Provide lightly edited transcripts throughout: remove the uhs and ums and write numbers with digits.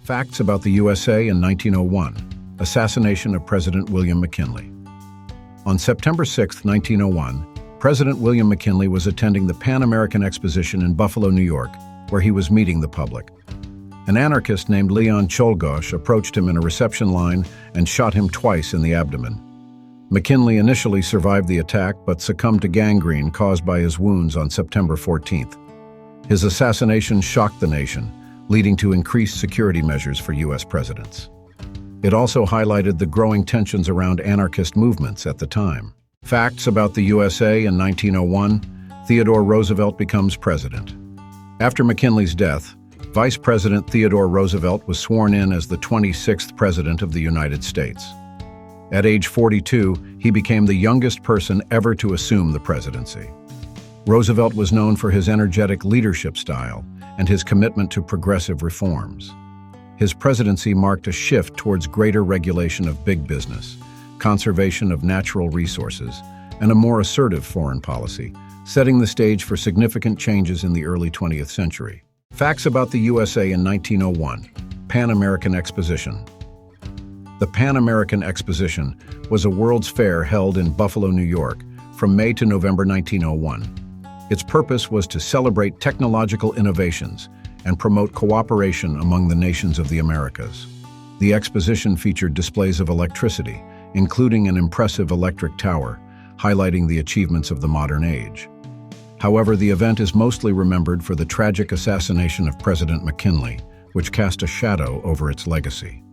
Facts about the USA in 1901. Assassination of President William McKinley. On September 6, 1901, President William McKinley was attending the Pan American Exposition in Buffalo, New York, where he was meeting the public. An anarchist named Leon Czolgosz approached him in a reception line and shot him twice in the abdomen. McKinley initially survived the attack but succumbed to gangrene caused by his wounds on September 14th. His assassination shocked the nation, leading to increased security measures for U.S. presidents. It also highlighted the growing tensions around anarchist movements at the time. Facts about the USA in 1901. Theodore Roosevelt becomes president. After McKinley's death, Vice President Theodore Roosevelt was sworn in as the 26th President of the United States. At age 42, he became the youngest person ever to assume the presidency. Roosevelt was known for his energetic leadership style and his commitment to progressive reforms. His presidency marked a shift towards greater regulation of big business, conservation of natural resources, and a more assertive foreign policy, setting the stage for significant changes in the early 20th century. Facts about the USA in 1901. Pan American Exposition. The Pan American Exposition was a World's Fair held in Buffalo, New York, from May to November 1901. Its purpose was to celebrate technological innovations and promote cooperation among the nations of the Americas. The exposition featured displays of electricity, including an impressive electric tower, highlighting the achievements of the modern age. However, the event is mostly remembered for the tragic assassination of President McKinley, which cast a shadow over its legacy.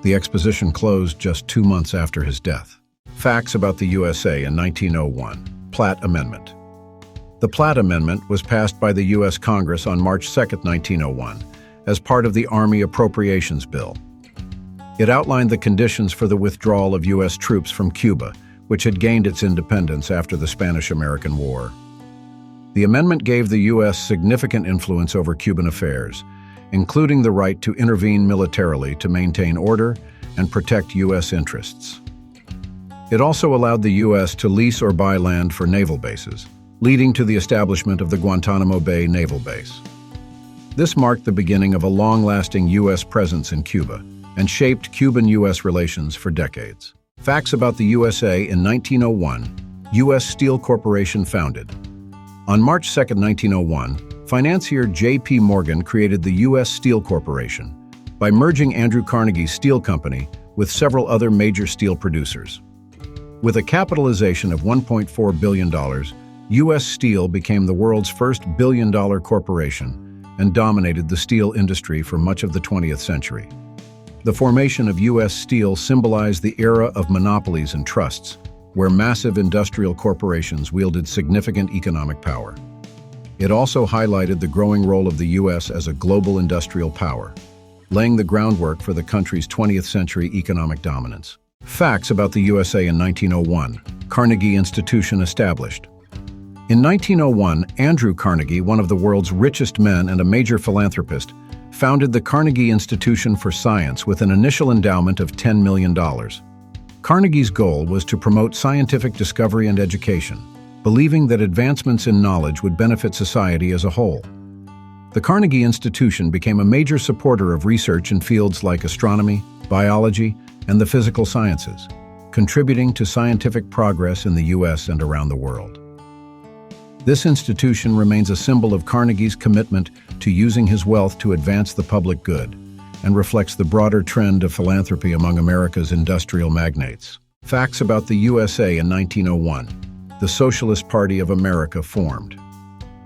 The exposition closed just 2 months after his death. Facts about the USA in 1901. Platt Amendment. The Platt Amendment was passed by the U.S. Congress on March 2, 1901, as part of the Army Appropriations Bill. It outlined the conditions for the withdrawal of U.S. troops from Cuba, which had gained its independence after the Spanish-American War. The amendment gave the U.S. significant influence over Cuban affairs, including the right to intervene militarily to maintain order and protect U.S. interests. It also allowed the U.S. to lease or buy land for naval bases, leading to the establishment of the Guantanamo Bay Naval Base. This marked the beginning of a long-lasting U.S. presence in Cuba and shaped Cuban-U.S. relations for decades. Facts about the USA in 1901. U.S. Steel Corporation founded. On March 2, 1901, financier J.P. Morgan created the U.S. Steel Corporation by merging Andrew Carnegie's steel company with several other major steel producers. With a capitalization of $1.4 billion, U.S. Steel became the world's first billion-dollar corporation and dominated the steel industry for much of the 20th century. The formation of U.S. Steel symbolized the era of monopolies and trusts, where massive industrial corporations wielded significant economic power. It also highlighted the growing role of the U.S. as a global industrial power, laying the groundwork for the country's 20th century economic dominance. Facts about the USA in 1901. Carnegie Institution established. In 1901, Andrew Carnegie, one of the world's richest men and a major philanthropist, founded the Carnegie Institution for Science with an initial endowment of $10 million. Carnegie's goal was to promote scientific discovery and education, believing that advancements in knowledge would benefit society as a whole. The Carnegie Institution became a major supporter of research in fields like astronomy, biology, and the physical sciences, contributing to scientific progress in the U.S. and around the world. This institution remains a symbol of Carnegie's commitment to using his wealth to advance the public good and reflects the broader trend of philanthropy among America's industrial magnates. Facts about the USA in 1901. The Socialist Party of America formed.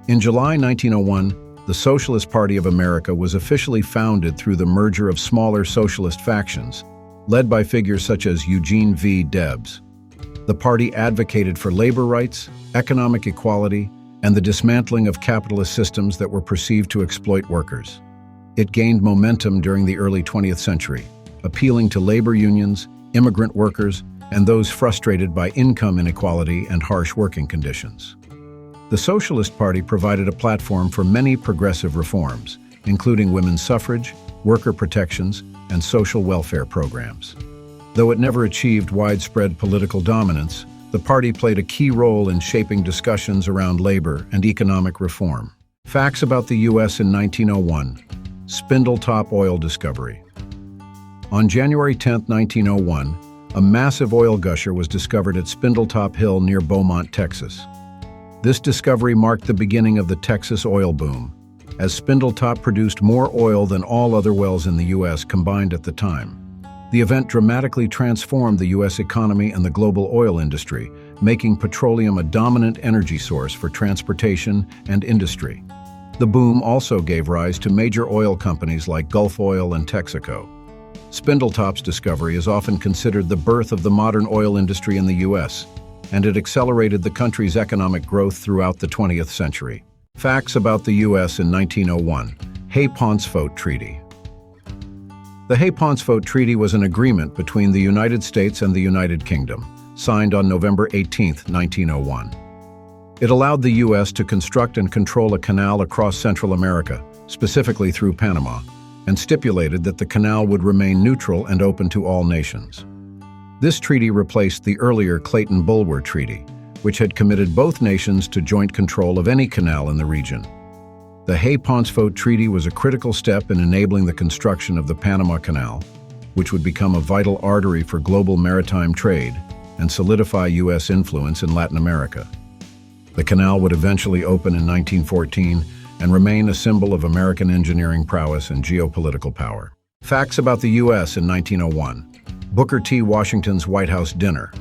In July 1901, the Socialist Party of America was officially founded through the merger of smaller socialist factions, led by figures such as Eugene V. Debs. The party advocated for labor rights, economic equality, and the dismantling of capitalist systems that were perceived to exploit workers. It gained momentum during the early 20th century, appealing to labor unions, immigrant workers, and those frustrated by income inequality and harsh working conditions. The Socialist Party provided a platform for many progressive reforms, including women's suffrage, worker protections, and social welfare programs. Though it never achieved widespread political dominance, the party played a key role in shaping discussions around labor and economic reform. Facts about the U.S. in 1901. Spindletop Oil Discovery. On January 10, 1901, a massive oil gusher was discovered at Spindletop Hill near Beaumont, Texas. This discovery marked the beginning of the Texas oil boom, as Spindletop produced more oil than all other wells in the U.S. combined at the time. The event dramatically transformed the U.S. economy and the global oil industry, making petroleum a dominant energy source for transportation and industry. The boom also gave rise to major oil companies like Gulf Oil and Texaco. Spindletop's discovery is often considered the birth of the modern oil industry in the U.S., and it accelerated the country's economic growth throughout the 20th century. Facts about the U.S. in 1901. Pauncefote Treaty. The Pauncefote Treaty was an agreement between the United States and the United Kingdom, signed on November 18, 1901. It allowed the U.S. to construct and control a canal across Central America, specifically through Panama, and stipulated that the canal would remain neutral and open to all nations. This treaty replaced the earlier Clayton-Bulwer Treaty, which had committed both nations to joint control of any canal in the region. The Pauncefote Treaty was a critical step in enabling the construction of the Panama Canal, which would become a vital artery for global maritime trade and solidify U.S. influence in Latin America. The canal would eventually open in 1914 and remain a symbol of American engineering prowess and geopolitical power. Facts about the U.S. in 1901. Booker T. Washington's White House dinner.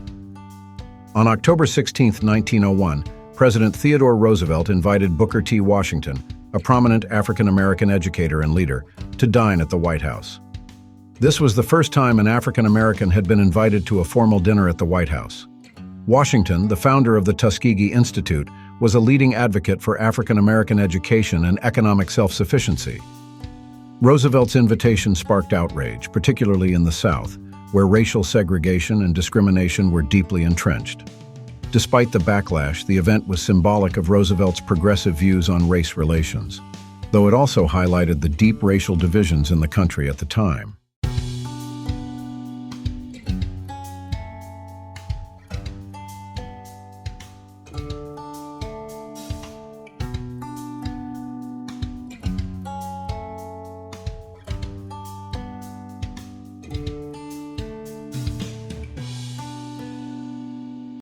On October 16, 1901, President Theodore Roosevelt invited Booker T. Washington, a prominent African-American educator and leader, to dine at the White House. This was the first time an African-American had been invited to a formal dinner at the White House. Washington, the founder of the Tuskegee Institute, was a leading advocate for African-American education and economic self-sufficiency. Roosevelt's invitation sparked outrage, particularly in the South, where racial segregation and discrimination were deeply entrenched. Despite the backlash, the event was symbolic of Roosevelt's progressive views on race relations, though it also highlighted the deep racial divisions in the country at the time.